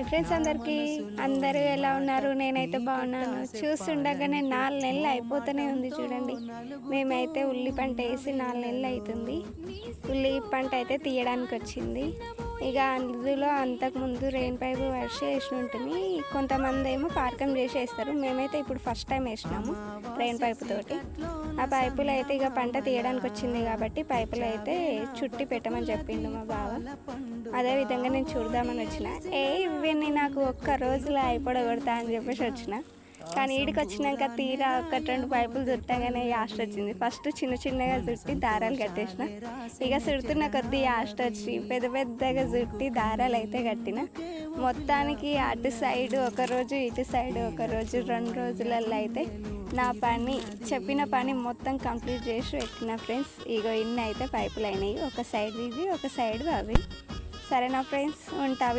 Hi friends, అందరూ ఎలా ఉన్నారు? నేనైతే బాగున్నాను. చూస్తుండగానే 4 నెలలు అయిపోతూనే ఉంది చూడండి. మేమైతే ఉల్లి పంట వేసి 4 నెలలు అవుతుంది. ఉల్లి పంట అయితే తీయడానికి వచ్చింది. ఇక అందులో అంతకుముందు రెయిన్ పైపు వర్షం వేసి ఉంటుంది. కొంతమంది ఏమో పార్కం చేసి వేస్తారు. మేమైతే ఇప్పుడు ఫస్ట్ టైం వేసినాము రెయిన్ పైపు తోటి. ఆ పైపులు అయితే ఇక పంట తీయడానికి వచ్చింది కాబట్టి పైపులు అయితే చుట్టి పెట్టమని చెప్పిండు మా బావ. అదేవిధంగా నేను చూద్దామని వచ్చిన. ఇవన్నీ నాకు ఒక్క రోజులో అయిపోడగొడతా అని చెప్పేసి వచ్చిన. కానీ ఈడికి వచ్చినాక తీరా 1-2 పైపులు చుట్టగానే యాస్ట్ వచ్చింది. ఫస్ట్ చిన్న చిన్నగా చుట్టి దారాలు కట్టేసిన. ఇక చుడుతున్న కొద్దీ యాస్ట్ వచ్చి పెద్దగా చుట్టి దారాలు అయితే కట్టిన. మొత్తానికి అటు సైడ్ ఒకరోజు, ఇటు సైడ్ ఒకరోజు, 2 రోజులలో అయితే నా చెప్పిన పని మొత్తం కంప్లీట్ చేసి పెట్టిన ఫ్రెండ్స్. ఇగో ఇన్ని అయితే పైపులు అయినాయి. ఒక సైడ్ ఇవి, ఒక సైడ్ అవి. సరేనా ఫ్రెండ్స్, ఉంటావి.